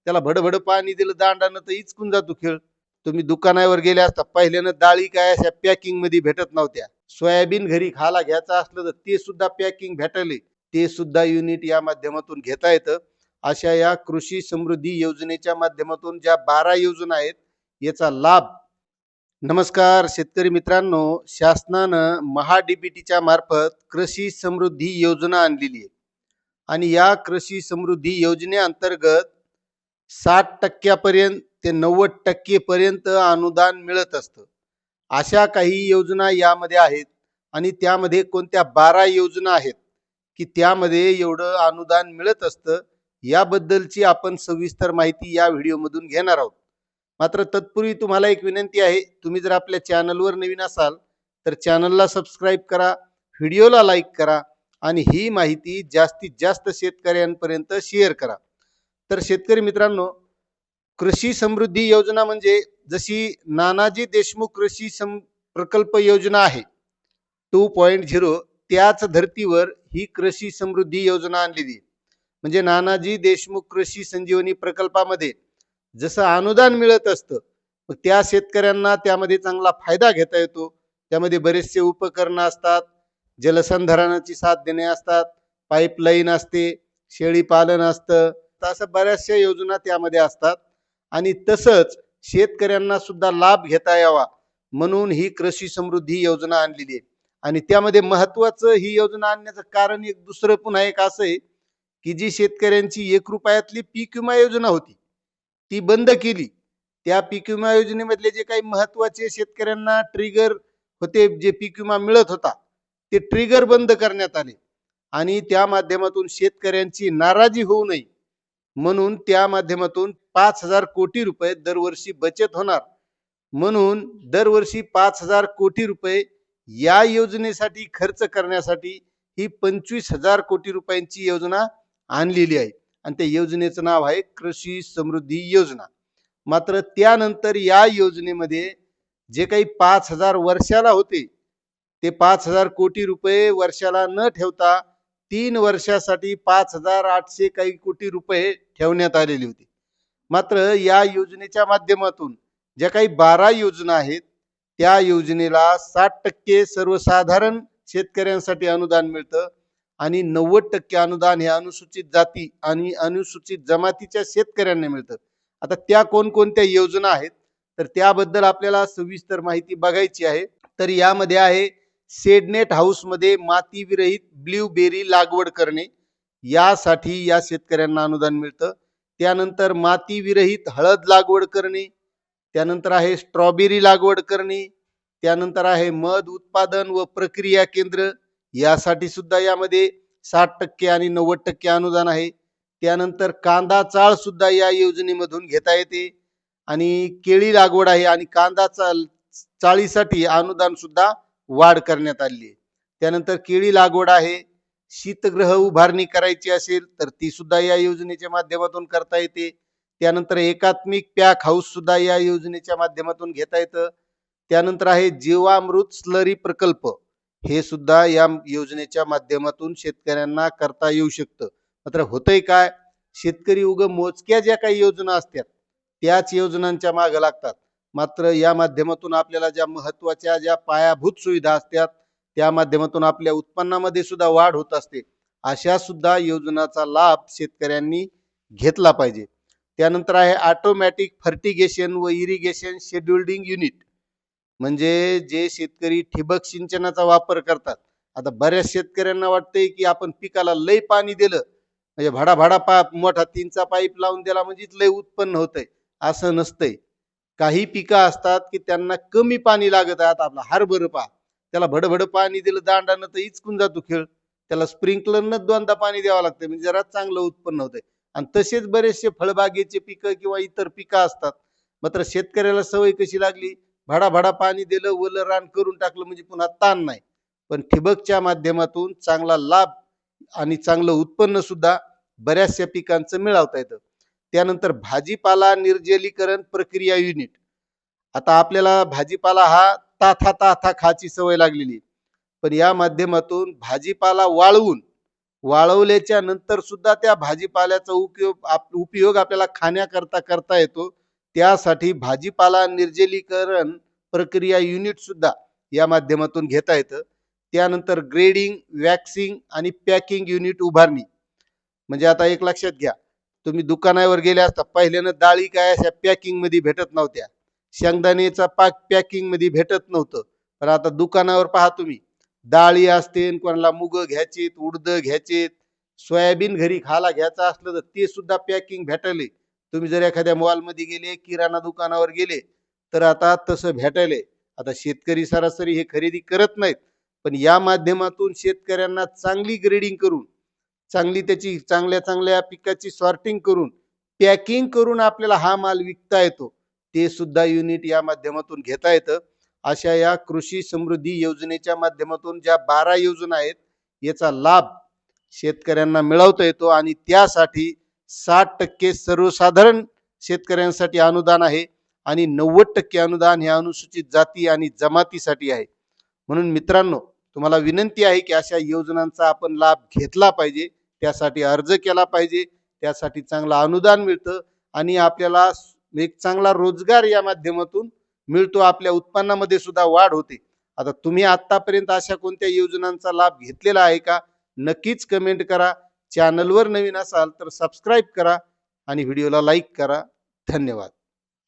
त्याला भडभड पाणी दिलं दांडानं तर इचकून जातो खेळ. तुम्ही दुकानावर गेले असता पहिल्यानं डाळी काय अशा पॅकिंग मध्ये भेटत नव्हत्या. सोयाबीन घरी खायला घ्यायचं असलं तर ते सुद्धा पॅकिंग भेटले, ते सुद्धा युनिट या माध्यमातून घेता येतं. अशा या कृषी समृद्धी योजनेच्या माध्यमातून ज्या 12 योजना आहेत याचा लाभ. नमस्कार शेतकरी मित्रांनो, शासनानं महाडीबीटीच्या मार्फत कृषी समृद्धी योजना आणलेली आहे आणि या कृषी समृद्धी योजनेअंतर्गत 60% ते 90% पर्यंत अनुदान मिळत असतं. अशा काही योजना यामध्ये आहेत आणि त्यामध्ये कोणत्या 12 योजना आहेत की त्यामध्ये एवढं अनुदान मिळत असतं, याबद्दलची आपण सविस्तर माहिती या व्हिडिओमधून घेणार आहोत. मात्र तत्पूर्वी तुम्हाला एक विनंती आहे, तुम्ही जर आपल्या चॅनलवर नवीन असाल तर चॅनलला सबस्क्राईब करा, व्हिडिओला लाईक करा आणि ही माहिती जास्तीत जास्त शेतकऱ्यांपर्यंत शेअर करा. तर शेतकरी मित्रांनो, कृषी समृद्धी योजना म्हणजे जशी नानाजी देशमुख कृषी प्रकल्प योजना आहे 2.0, त्याच धर्तीवर ही कृषी समृद्धी योजना आणलेली आहे. म्हणजे नानाजी देशमुख कृषी संजीवनी प्रकल्पामध्ये जसं अनुदान मिळत असतं, त्या शेतकऱ्यांना त्यामध्ये चांगला फायदा घेता येतो. त्यामध्ये बरेचसे उपकरणं असतात, जलसंधारणाची साथ देणे असतात, पाईपलाईन असते, शेळी पालन असतं, असं बऱ्याचशा योजना त्यामध्ये असतात. आणि तसंच शेतकऱ्यांना सुद्धा लाभ घेता यावा म्हणून ही कृषी समृद्धी योजना आणलेली आहे. आणि त्यामध्ये महत्वाचं ही योजना आणण्याचं कारण एक दुसरं पुन्हा एक असं आहे की जी शेतकऱ्यांची 1 रुपयातली पीक विमा योजना होती ती बंद केली. त्या पीक विमा योजनेमधले जे काही महत्वाचे शेतकऱ्यांना ट्रिगर होते, जे पीक विमा मिळत होता ते ट्रिगर बंद करण्यात आले आणि त्या माध्यमातून शेतकऱ्यांची नाराजी होऊ नये म्हणून त्या माध्यमातून 5,000 कोटी रुपये दरवर्षी बचत होणार म्हणून दरवर्षी 5,000 कोटी रुपये या योजनेसाठी खर्च करण्यासाठी ही 25,000 कोटी रुपयांची योजना आणलेली आहे आणि त्या योजनेचं नाव आहे कृषी समृद्धी योजना. मात्र त्यानंतर या योजनेमध्ये जे काही 5,000 वर्षाला होते ते 5,000 कोटी रुपये वर्षाला न ठेवता 3 वर्षासाठी 5,800 काही कोटी रुपये ठेवण्यात आलेले होते. मात्र या योजनेच्या माध्यमातून ज्या काही 12 योजना आहेत त्या योजनेला 60% सर्वसाधारण शेतकऱ्यांसाठी अनुदान मिळतं आणि 90% अनुदान हे अनुसूचित जाती आणि अनुसूचित जमातीच्या शेतकऱ्यांना मिळतं. आता त्या कोणकोणत्या योजना आहेत तर त्याबद्दल आपल्याला सविस्तर माहिती बघायची आहे. तर यामध्ये आहे शेडनेट हाऊस मध्ये माती विरहित ब्ल्यूबेरी लागवड करणे, यासाठी या शेतकऱ्यांना अनुदान मिळतं. त्यानंतर माती विरहित हळद लागवड करणे, त्यानंतर आहे स्ट्रॉबेरी लागवड करणे, त्यानंतर आहे मध उत्पादन व प्रक्रिया केंद्र, यासाठी सुद्धा यामध्ये 60% आणि 90% अनुदान आहे. त्यानंतर कांदा चाळ सुद्धा या योजनेमधून घेता येते आणि केळी लागवड आहे आणि कांदा चाळीसाठी अनुदान सुद्धा वाढ करण्यात आली आहे. त्यानंतर केळी लागवड आहे, शीतगृह उभारणी करायची असेल तर ती सुद्धा या योजनेच्या माध्यमातून करता येते. त्यानंतर एकात्मिक पॅक हाऊस सुद्धा या योजनेच्या माध्यमातून घेता येतं. त्यानंतर आहे जीवामृत स्लरी प्रकल्प, हे सुद्धा या योजनेच्या माध्यमातून शेतकऱ्यांना करता येऊ शकतं. मात्र होतंय काय, शेतकरी उग मोजक्या ज्या काही योजना असतात त्याच योजनांच्या मागे लागतात. मात्र या माध्यमातून आपल्याला ज्या महत्वाच्या ज्या पायाभूत सुविधा असतात त्या माध्यमातून आपल्या उत्पन्नामध्ये सुद्धा वाढ होत असते. अशा सुद्धा योजनाचा लाभ शेतकऱ्यांनी घेतला पाहिजे. त्यानंतर आहे ऑटोमॅटिक फर्टिगेशन व इरिगेशन शेड्युल्डिंग युनिट, म्हणजे जे शेतकरी ठिबक सिंचनाचा वापर करतात. आता बऱ्याच शेतकऱ्यांना वाटतंय की आपण पिकाला लय पाणी दिलं म्हणजे भाडा मोठा 3चा पाईप लावून दिला म्हणजे लय उत्पन्न होतंय, असं नसतंय. काही पिकं असतात की त्यांना कमी पाणी लागत आहे. आता आपला हरभरा पहा, त्याला भडभड पाणी दिलं दांडानं तर इचकून जातो खेळ, त्याला स्प्रिंकलरनं 2दा पाणी द्यावं लागतं म्हणजे जरा चांगलं उत्पन्न होतंय. आणि तसेच बरेचसे फळबागेचे पिकं किंवा इतर पिकं असतात. मात्र शेतकऱ्याला सवय कशी लागली, भडा पाणी दिलं वलं रान करून टाकलं म्हणजे पुन्हा ताण नाही. पण ठिबकच्या माध्यमातून चांगला लाभ आणि चांगलं उत्पन्न सुद्धा बऱ्याचशा पिकांचं मिळवता येतं. त्यानंतर भाजीपाला निर्जलीकरण प्रक्रिया युनिट. आता आपल्याला भाजीपाला हा ताथा खाची सवय लागलेली, पण या माध्यमातून भाजीपाला वाळवून वाळवल्याच्या नंतर सुद्धा त्या भाजीपाल्याचा उपयोग आपल्याला खाण्याकरता करता येतो. त्यासाठी भाजीपाला निर्जलीकरण प्रक्रिया युनिट सुद्धा या माध्यमातून घेता येतं. त्यानंतर ग्रेडिंग, वॅक्सिंग आणि पॅकिंग युनिट उभारणी. म्हणजे आता एक लक्षात घ्या, तुम्ही दुकानावर गेले असता, पहिल्यानं डाळी काय अशा पॅकिंग मध्ये भेटत नव्हत्या, शेंगदाण्याचा पाक पॅकिंग मध्ये भेटत नव्हतं. पण आता दुकानावर पहा तुम्ही, डाळी असते, कोणाला मुग घ्यायचेत, उडद घ्यायचेत, सोयाबीन घरी खायला घ्यायचं असलं तर ते सुद्धा पॅकिंग भेटायले. तुम्ही जर एखाद्या मॉलमध्ये गेले, किराणा दुकानावर गेले, तर आता तसं भेटायले. आता शेतकरी सरासरी हे खरेदी करत नाहीत, पण या माध्यमातून शेतकऱ्यांना चांगली ग्रेडिंग करून, चांगली त्याची चांगल्या चांगल्या पिकाची सॉर्टिंग करून, पॅकिंग करून आपल्याला हा माल विकता येतो. ते सुद्धा युनिट या माध्यमातून घेता येतं. अशा या कृषी समृद्धी योजनेच्या माध्यमातून ज्या 12 योजना आहेत, याचा लाभ शेतकऱ्यांना मिळवता येतो आणि त्यासाठी 60% सर्वसाधारण शेतकऱ्यांसाठी अनुदान आहे आणि 90% अनुदान हे अनुसूचित जाती आणि जमातीसाठी आहे. म्हणून मित्रांनो, तुम्हाला विनंती आहे की अशा योजनांचा आपण लाभ घेतला पाहिजे, त्यासाठी अर्ज केला पाहिजे. त्यासाठी चांगलं अनुदान मिळतं आणि आपल्याला एक चांगला रोजगार या माध्यमातून मिळतो. आपल्या उत्पन्नामध्ये सुद्धा वाढ होते. आता तुम्ही आतापर्यंत अशा कोणत्या योजनांचा लाभ घेतलेला आहे का? नक्कीच कमेंट करा. चॅनलवर नवीन असाल तर सबस्क्राईब करा आणि व्हिडिओला लाईक करा. धन्यवाद.